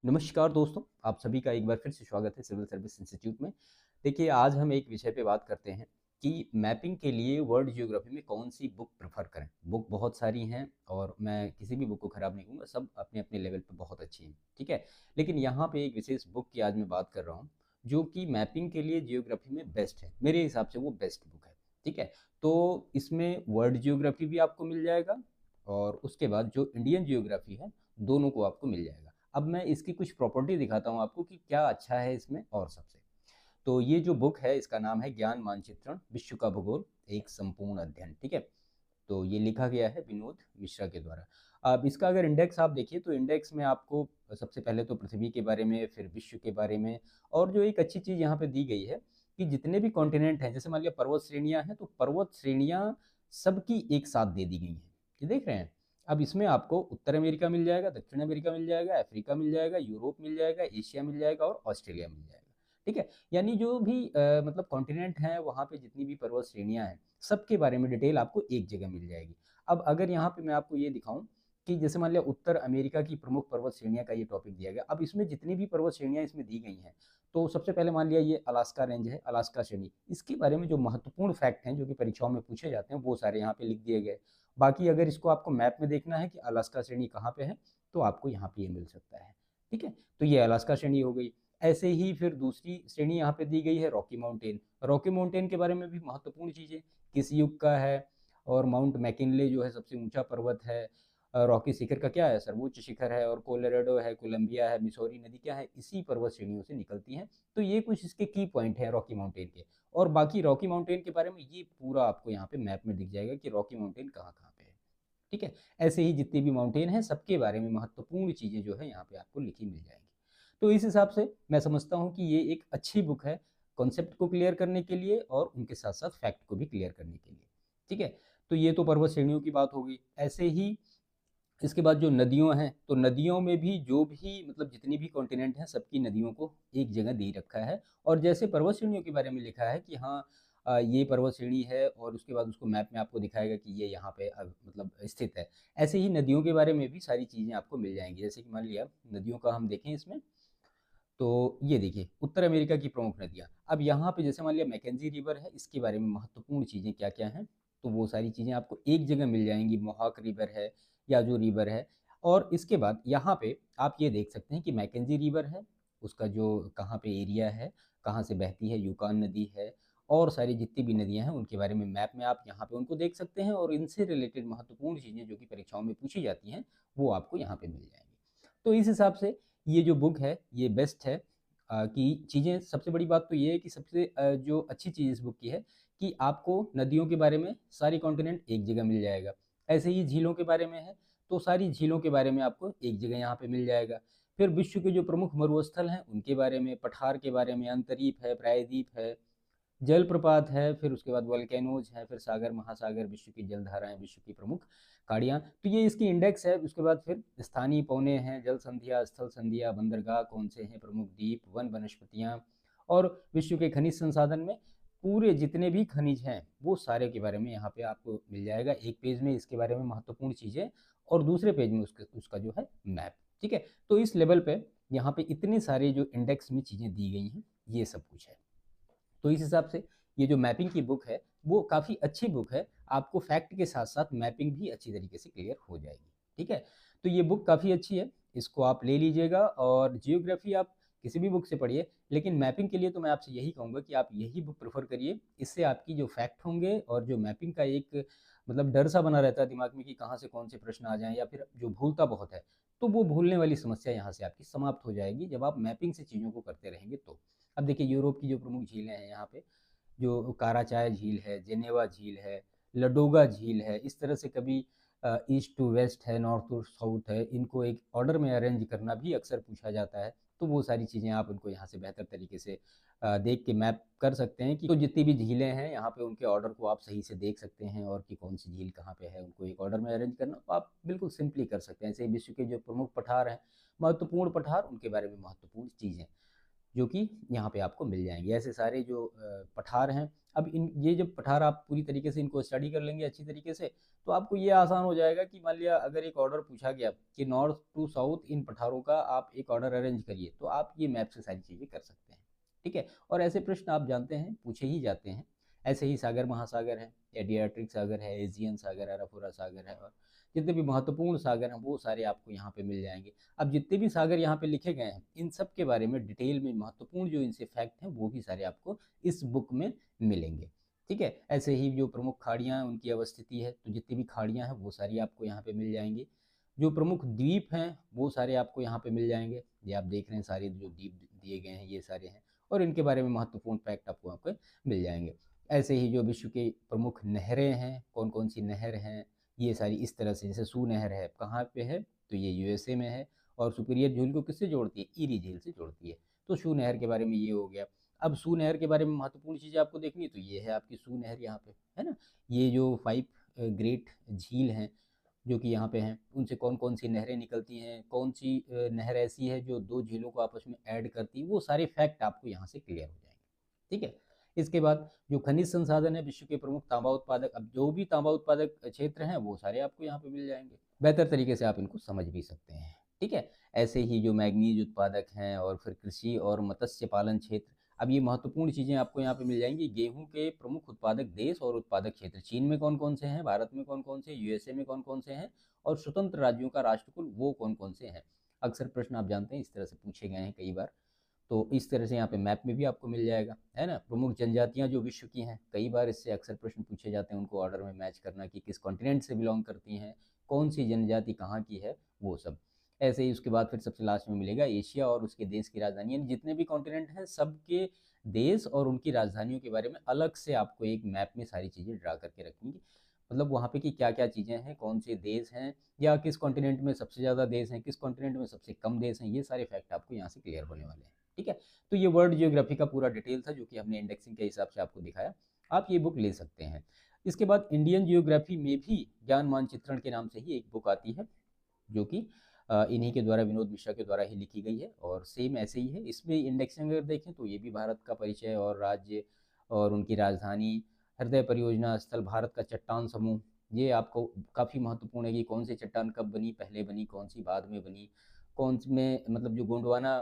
नमस्कार दोस्तों, आप सभी का एक बार फिर से स्वागत है सिविल सर्विस इंस्टीट्यूट में। देखिए, आज हम एक विषय पे बात करते हैं कि मैपिंग के लिए वर्ल्ड ज्योग्राफी में कौन-सी बुक प्रेफ़र करें। बुक बहुत सारी हैं और मैं किसी भी बुक को खराब नहीं कहूँगा, सब अपने-अपने लेवल पे बहुत अच्छी हैं, ठीक है? लेकिन यहाँ पे एक विशेष बुक की आज मैं बात कर रहा हूँ, जो कि मैपिंग के लिए ज्योग्राफी में बेस्ट है। मेरे हिसाब से वो बेस्ट बुक है, ठीक है? तो इसमें वर्ल्ड ज्योग्राफी भी आपको मिल जाएगा और उसके बाद जो इंडियन ज्योग्राफी है, दोनों को आपको मिल जाएगा। अब मैं इसकी कुछ प्रॉपर्टी दिखाता हूँ आपको कि क्या अच्छा है इसमें और सबसे। तो ये जो बुक है इसका नाम है ज्ञान मानचित्रण विश्व का भूगोल एक संपूर्ण अध्ययन, ठीक है? तो ये लिखा गया है विनोद मिश्रा के द्वारा। अब इसका अगर इंडेक्स आप देखिए तो इंडेक्स में आपको सबसे पहले तो पृथ्वी के बारे में, फिर विश्व के बारे में, और जो एक अच्छी चीज़ यहाँ पे दी गई है कि जितने भी कॉन्टिनेंट हैं, जैसे मान लिया पर्वत श्रेणियाँ हैं, तो पर्वत श्रेणियाँ सबकी एक साथ दे दी गई हैं। ये देख रहे हैं? अब इसमें आपको उत्तर अमेरिका मिल जाएगा, दक्षिण अमेरिका मिल जाएगा, अफ्रीका मिल जाएगा, यूरोप मिल जाएगा, एशिया मिल जाएगा और ऑस्ट्रेलिया मिल जाएगा। ठीक है? यानी जो भी मतलब कॉन्टिनेंट हैं, वहाँ पे जितनी भी पर्वत श्रेणियाँ हैं, सबके बारे में डिटेल आपको एक जगह मिल जाएगी। अब अगर यहाँ पे मैं आपको ये दिखाऊँ कि जैसे मान लिया उत्तर अमेरिका की प्रमुख पर्वत श्रेणियाँ का ये टॉपिक दिया गया। अब इसमें जितनी भी पर्वत श्रेणियाँ इसमें दी गई हैं, तो सबसे पहले मान लिया ये अलास्का रेंज है, अलास्का श्रेणी। इसके बारे में जो महत्वपूर्ण फैक्ट हैं, जो कि परीक्षाओं में पूछे जाते हैं, वो सारे यहाँ पे लिख दिए गए। बाकी अगर इसको आपको मैप में देखना है कि अलास्का श्रेणी कहाँ पे है, तो आपको यहाँ पे ये मिल सकता है। ठीक है? तो ये अलास्का श्रेणी हो गई। ऐसे ही फिर दूसरी श्रेणी यहाँ पे दी गई है रॉकी माउंटेन। रॉकी माउंटेन के बारे में भी महत्वपूर्ण चीज़ें, किस युग का है, और माउंट मैकिनले जो है सबसे ऊंचा पर्वत है। रॉकी शिखर का क्या है, सर्वोच्च शिखर है, और कोलोराडो है, कोलंबिया है, मिसौरी नदी क्या है, इसी पर्वत श्रेणियों से निकलती हैं। तो ये कुछ इसके की पॉइंट हैं रॉकी माउंटेन के। और बाकी रॉकी माउंटेन के बारे में ये पूरा आपको यहाँ पे मैप में दिख जाएगा कि रॉकी माउंटेन कहाँ कहाँ पे है। ठीक है? ऐसे ही जितने भी माउंटेन हैं, सबके बारे में महत्वपूर्ण चीज़ें जो है यहाँ पे आपको लिखी मिल जाएंगी। तो इस हिसाब से मैं समझता हूँ कि ये एक अच्छी बुक है कॉन्सेप्ट को क्लियर करने के लिए और उनके साथ साथ फैक्ट को भी क्लियर करने के लिए। ठीक है? तो ये तो पर्वत श्रेणियों की बात हो गई। ऐसे ही इसके बाद जो नदियों हैं, तो नदियों में भी जो भी मतलब जितनी भी कॉन्टिनेंट हैं, सबकी नदियों को एक जगह दे रखा है। और जैसे पर्वत श्रेणियों के बारे में लिखा है कि हाँ, ये पर्वत श्रेणी है, और उसके बाद उसको मैप में आपको दिखाएगा कि ये यहाँ पे मतलब स्थित है। ऐसे ही नदियों के बारे में भी सारी चीज़ें आपको मिल जाएंगी। जैसे कि मान लिया नदियों का हम देखें इसमें, तो ये देखिए उत्तर अमेरिका की प्रमुख नदियाँ। अब यहाँ पे जैसे मान लिया मैकेंजी रिवर है, इसके बारे में महत्वपूर्ण चीज़ें क्या-क्या हैं, तो वो सारी चीज़ें आपको एक जगह मिल जाएँगी। मोहाक रिवर है, याजू रिवर है, और इसके बाद यहाँ पे आप ये देख सकते हैं कि मैकेंजी रिवर है, उसका जो कहाँ पे एरिया है, कहाँ से बहती है, यूकान नदी है, और सारी जितनी भी नदियाँ हैं उनके बारे में मैप में आप यहाँ पे उनको देख सकते हैं, और इनसे रिलेटेड महत्वपूर्ण चीज़ें जो कि परीक्षाओं में पूछी जाती हैं, वो आपको यहाँ पे मिल जाएँगी। तो इस हिसाब से ये जो बुक है ये बेस्ट है। कि चीज़ें सबसे बड़ी बात तो ये है कि सबसे जो अच्छी चीज़ इस बुक की है कि आपको नदियों के बारे में सारी कॉन्टिनेंट एक जगह मिल जाएगा। ऐसे ही झीलों के बारे में है, तो सारी झीलों के बारे में आपको एक जगह यहाँ पे मिल जाएगा। फिर विश्व के जो प्रमुख मरुस्थल हैं उनके बारे में, पठार के बारे में, अंतरीप है, प्रायद्वीप है, जलप्रपात है, फिर उसके बाद वोल्केनोज हैं, फिर सागर महासागर, विश्व की जलधाराएं, विश्व की प्रमुख खाड़ियाँ। तो ये इसकी इंडेक्स है। उसके बाद फिर स्थानीय पौने हैं, जल संधियाँ, स्थल संधियाँ, बंदरगाह कौन से हैं, प्रमुख द्वीप, वन वनस्पतियाँ, और विश्व के खनिज संसाधन में पूरे जितने भी खनिज हैं वो सारे के बारे में यहाँ पे आपको मिल जाएगा। एक पेज में इसके बारे में महत्वपूर्ण चीज़ें, और दूसरे पेज में उसका जो है मैप। ठीक है? तो इस लेवल पे यहाँ पे इतने सारे जो इंडेक्स में चीज़ें दी गई हैं, ये सब कुछ है। तो इस हिसाब से ये जो मैपिंग की बुक है वो काफ़ी अच्छी बुक है। आपको फैक्ट के साथ साथ मैपिंग भी अच्छी तरीके से क्लियर हो जाएगी। ठीक है? तो ये बुक काफ़ी अच्छी है, इसको आप ले लीजिएगा। और जियोग्राफी आप किसी भी बुक से पढ़िए, लेकिन मैपिंग के लिए तो मैं आपसे यही कहूँगा कि आप यही बुक प्रेफर करिए। इससे आपकी जो फैक्ट होंगे और जो मैपिंग का एक मतलब डर सा बना रहता है दिमाग में कि कहाँ से कौन से प्रश्न आ जाएँ, या फिर जो भूलता बहुत है, तो वो भूलने वाली समस्या यहाँ से आपकी समाप्त हो जाएगी जब आप मैपिंग से चीज़ों को करते रहेंगे तो। अब देखिए यूरोप की जो प्रमुख झीलें हैं यहाँ पे, जो काराचाय झील है, जेनेवा झील है, लडोगा झील है, इस तरह से कभी ईस्ट टू वेस्ट है, नॉर्थ टू साउथ है, इनको एक ऑर्डर में अरेंज करना भी अक्सर पूछा जाता है। तो वो सारी चीज़ें आप उनको यहाँ से बेहतर तरीके से देख के मैप कर सकते हैं कि तो जितनी भी झीलें हैं यहाँ पे उनके ऑर्डर को आप सही से देख सकते हैं, और कि कौन सी झील कहाँ पे है, उनको एक ऑर्डर में अरेंज करना तो आप बिल्कुल सिंपली कर सकते हैं। ऐसे ही विश्व के जो प्रमुख पठार हैं, महत्वपूर्ण पठार, उनके बारे में महत्वपूर्ण चीज़ें। जो कि यहाँ पे आपको मिल जाएंगे। ऐसे सारे जो पठार हैं, अब इन ये जब पठार आप पूरी तरीके से इनको स्टडी कर लेंगे अच्छी तरीके से, तो आपको ये आसान हो जाएगा कि मान लिया अगर एक ऑर्डर पूछा गया कि नॉर्थ टू साउथ इन पठारों का आप एक ऑर्डर अरेंज करिए, तो आप ये मैप से सारी चीज़ें कर सकते हैं। ठीक है, और ऐसे प्रश्न आप जानते हैं पूछे ही जाते हैं। ऐसे ही सागर महासागर है, एडियाट्रिक सागर है, एजियन सागर है, अराफोरा सागर है, और जितने भी महत्वपूर्ण सागर हैं वो सारे आपको यहाँ पे मिल जाएंगे। अब जितने भी सागर यहाँ पे लिखे गए हैं, इन सब के बारे में डिटेल में महत्वपूर्ण जो इनसे फैक्ट हैं वो भी सारे आपको इस बुक में मिलेंगे। ठीक है, ऐसे ही जो प्रमुख खाड़ियाँ हैं उनकी अवस्थिति है, तो जितनी भी खाड़ियाँ हैं वो सारी आपको यहाँ पे मिल जाएंगी। जो प्रमुख द्वीप हैं वो सारे आपको यहाँ पे मिल जाएंगे। ये आप देख रहे हैं सारे जो द्वीप दिए गए हैं ये सारे हैं, और इनके बारे में महत्वपूर्ण फैक्ट आपको यहाँ पे मिल जाएंगे। ऐसे ही जो विश्व की प्रमुख नहरें हैं, कौन कौन सी नहर हैं, ये सारी इस तरह से, जैसे सू नहर है कहाँ पे है, तो ये यूएसए में है, और सुपीरियर झील को किससे जोड़ती है, ईरी झील से जोड़ती है। तो सू नहर के बारे में ये हो गया। अब सू नहर के बारे में महत्वपूर्ण चीज़ें आपको देखनी है, तो ये है आपकी सू नहर यहाँ पे, है ना। ये जो 5 ग्रेट झील हैं जो कि यहाँ पे हैं, उनसे कौन कौन सी नहरें निकलती हैं, कौन सी नहर ऐसी है जो 2 झीलों को आपस में ऐड करती है, वो सारे फैक्ट आपको यहाँ से क्लियर हो जाएंगे। ठीक है, इसके बाद जो खनिज संसाधन है, विश्व के प्रमुख तांबा उत्पादक, अब जो भी तांबा उत्पादक क्षेत्र हैं वो सारे आपको यहाँ पे मिल जाएंगे। बेहतर तरीके से आप इनको समझ भी सकते हैं। ठीक है, ऐसे ही जो मैग्नीज उत्पादक हैं, और फिर कृषि और मत्स्य पालन क्षेत्र, अब ये महत्वपूर्ण चीज़ें आपको यहाँ पे मिल जाएंगी। गेहूं के प्रमुख उत्पादक देश और उत्पादक क्षेत्र, चीन में कौन कौन से हैं, भारत में कौन कौन से, यूएसए में कौन कौन से हैं, और स्वतंत्र राज्यों का राष्ट्रकुल वो कौन कौन से हैं। अक्सर प्रश्न आप जानते हैं इस तरह से पूछे गए हैं कई बार, तो इस तरह से यहाँ पे मैप में भी आपको मिल जाएगा, है ना। प्रमुख जनजातियाँ जो विश्व की हैं, कई बार इससे अक्सर प्रश्न पूछे जाते हैं, उनको ऑर्डर में मैच करना कि किस कॉन्टिनेंट से बिलोंग करती हैं, कौन सी जनजाति कहाँ की है, वो सब। ऐसे ही उसके बाद फिर सबसे लास्ट में मिलेगा एशिया और उसके देश की राजधानी, यानी जितने भी कॉन्टिनेंट हैं सबके देश और उनकी राजधानियों के बारे में अलग से आपको एक मैप में सारी चीज़ें ड्रा करके रखेंगी। मतलब वहाँ पे कि क्या क्या चीज़ें हैं, कौन से देश हैं, या किस कॉन्टिनेंट में सबसे ज़्यादा देश हैं, किस कॉन्टिनेंट में सबसे कम देश हैं, ये सारे फैक्ट आपको यहाँ से क्लियर होने वाले हैं। ठीक है, तो ये वर्ल्ड जियोग्राफी का पूरा डिटेल था जो कि हमने इंडेक्सिंग के हिसाब से आपको दिखाया। आप ये बुक ले सकते हैं। इसके बाद इंडियन जियोग्राफी में भी ज्ञान मानचित्रण के नाम से ही एक बुक आती है, जो कि इन्हीं के द्वारा, विनोद मिश्रा के द्वारा ही लिखी गई है, और सेम ऐसे ही है। इसमें इंडेक्सिंग अगर देखें तो ये भी भारत का परिचय और राज्य और उनकी राजधानी, हृदय परियोजना स्थल, भारत का चट्टान समूह, ये आपको काफ़ी महत्वपूर्ण है कि कौन सी चट्टान कब बनी, पहले बनी, कौन सी बाद में बनी, कौन सी में मतलब जो गोंडवाना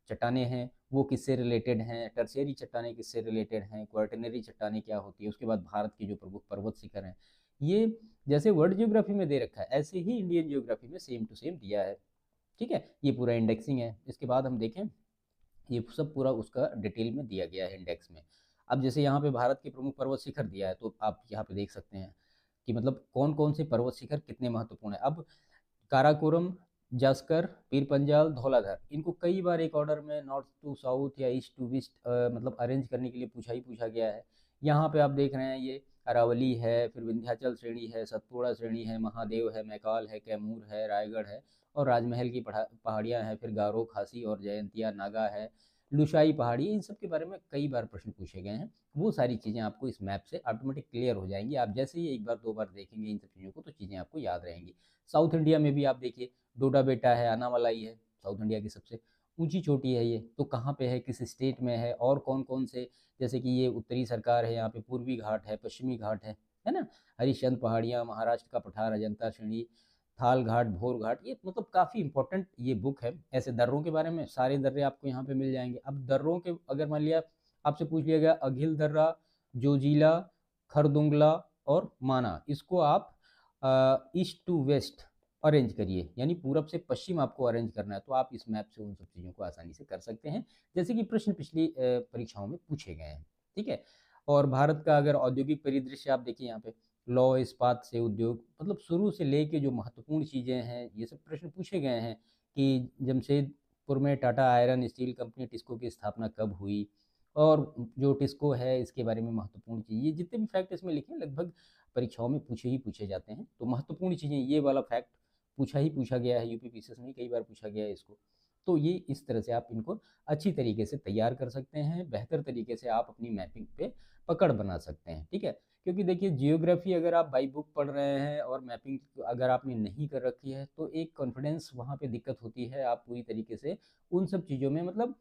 चट्टानें हैं वो किससे रिलेटेड हैं, टर्शियरी चट्टानें किससे रिलेटेड हैं, क्वार्टनरी चट्टानें क्या होती है, उसके बाद भारत की जो प्रमुख पर्वत शिखर हैं। ये जैसे वर्ल्ड जियोग्राफी में दे रखा है, ऐसे ही इंडियन जियोग्राफी में सेम टू सेम दिया है। ठीक है, ये पूरा इंडेक्सिंग है। इसके बाद हम देखें, ये सब पूरा उसका डिटेल में दिया गया है इंडेक्स में। अब जैसे यहाँ पे भारत के प्रमुख पर्वत शिखर दिया है, तो आप यहाँ पे देख सकते हैं कि मतलब कौन कौन से पर्वत शिखर कितने महत्वपूर्ण है। अब काराकोरम, जास्कर, पीर पंजाल, धौलाधर, इनको कई बार एक ऑर्डर में नॉर्थ टू साउथ या ईस्ट टू वेस्ट मतलब अरेंज करने के लिए पूछा ही पूछा गया है। यहाँ पे आप देख रहे हैं ये अरावली है, फिर विंध्याचल श्रेणी है, सतपुड़ा श्रेणी है, महादेव है, मैकाल है, कैमूर है, रायगढ़ है, और राजमहल की पहाड़ियाँ हैं, फिर गारो, खासी और जयंतिया नागा है, लुशाई पहाड़ी, इन सब के बारे में कई बार प्रश्न पूछे गए हैं। वो सारी चीज़ें आपको इस मैप से ऑटोमेटिक क्लियर हो जाएंगी। आप जैसे ही एक बार दो बार देखेंगे इन सब चीज़ों को, तो चीज़ें आपको याद रहेंगी। साउथ इंडिया में भी आप देखिए, डोडा बेटा है, अनामलाई है, साउथ इंडिया की सबसे ऊंची चोटी है ये, तो कहाँ पे है, किस स्टेट में है, और कौन कौन से, जैसे कि ये उत्तरी सरकार है, यहाँ पे पूर्वी घाट है, पश्चिमी घाट है ना, हरिश्चंद्र पहाड़ियाँ, महाराष्ट्र का पठार, अजंता श्रेणी, थाल घाट, भोर घाट, ये मतलब काफ़ी इंपॉर्टेंट ये बुक है। ऐसे दर्रों के बारे में सारे दर्रे आपको यहाँ पे मिल जाएंगे। अब दर्रों के अगर मान लिया आपसे पूछ लिया गया, अघिल दर्रा, जोजिला, खरदुंगला और माना, इसको आप ईस्ट टू वेस्ट अरेंज करिए, यानी पूरब से पश्चिम आपको अरेंज करना है, तो आप इस मैप से उन सब चीज़ों को आसानी से कर सकते हैं, जैसे कि प्रश्न पिछली परीक्षाओं में पूछे गए हैं। ठीक है, और भारत का अगर औद्योगिक परिदृश्य आप देखिए, यहाँ पे लौह इस्पात से उद्योग, मतलब शुरू से लेके जो महत्वपूर्ण चीज़ें हैं ये सब प्रश्न पूछे गए हैं कि जमशेदपुर में Tata iron steel company TISCO की स्थापना कब हुई, और जो टिस्को है इसके बारे में महत्वपूर्ण चीज़, ये जितने भी फैक्ट इसमें लिखे हैं लगभग परीक्षाओं में पूछे ही पूछे जाते हैं। तो महत्वपूर्ण चीज़ें, ये वाला फैक्ट पूछा ही पूछा गया है, यूपी पीसीएस में कई बार पूछा गया है इसको। तो ये इस तरह से आप इनको अच्छी तरीके से तैयार कर सकते हैं, बेहतर तरीके से आप अपनी मैपिंग पे पकड़ बना सकते हैं। ठीक है, क्योंकि देखिए जियोग्राफी अगर आप बाई बुक पढ़ रहे हैं और मैपिंग अगर आपने नहीं कर रखी है, तो एक कॉन्फिडेंस वहाँ पे दिक्कत होती है। आप पूरी तरीके से उन सब चीज़ों में मतलब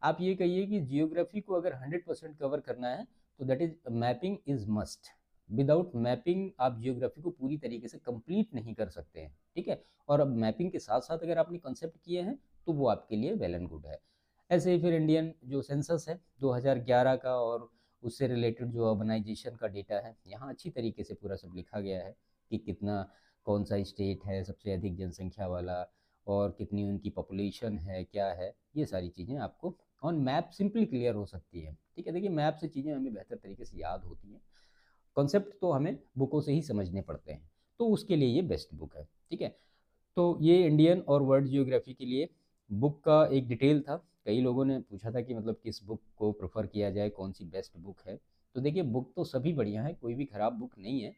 आप ये कहिए कि जियोग्राफी को अगर 100% कवर करना है तो that is mapping is must. Without mapping आप जियोग्राफी को पूरी तरीके से कंप्लीट नहीं कर सकते हैं, ठीक है। और अब मैपिंग के साथ साथ अगर आपने कंसेप्ट किए हैं तो वो आपके लिए वेल एंड गुड है। ऐसे ही फिर इंडियन जो सेंसस है 2011 का और उससे रिलेटेड जो अर्बनाइजेशन का डेटा है, यहाँ अच्छी तरीके से पूरा सब लिखा गया है कि कितना, कौन सा स्टेट है सबसे अधिक जनसंख्या वाला, और कितनी उनकी पॉपुलेशन है, क्या है, ये सारी चीज़ें आपको ऑन मैप सिंपली क्लियर हो सकती है, ठीक है। देखिए मैप से चीज़ें हमें बेहतर तरीके से याद होती हैं, कॉन्सेप्ट तो हमें बुकों से ही समझने पड़ते हैं, तो उसके लिए ये बेस्ट बुक है, ठीक है। तो ये इंडियन और वर्ल्ड जियोग्राफी के लिए बुक का एक डिटेल था। कई लोगों ने पूछा था कि मतलब किस बुक को प्रेफर किया जाए, कौन सी बेस्ट बुक है। तो देखिए बुक तो सभी बढ़िया है, कोई भी खराब बुक नहीं है,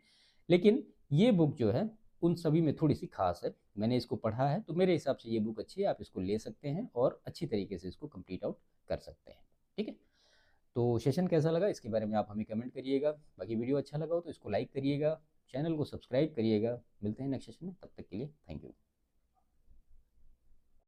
लेकिन ये बुक जो है उन सभी में थोड़ी सी खास है। मैंने इसको पढ़ा है तो मेरे हिसाब से ये बुक अच्छी है, आप इसको ले सकते हैं और अच्छी तरीके से इसको कंप्लीट आउट कर सकते हैं, ठीक है। तो सेशन कैसा लगा इसके बारे में आप हमें कमेंट करिएगा। बाकी वीडियो अच्छा लगा हो तो इसको लाइक करिएगा, चैनल को सब्सक्राइब करिएगा। मिलते हैं नेक्स्ट सेशन में, तब तक के लिए थैंक यू।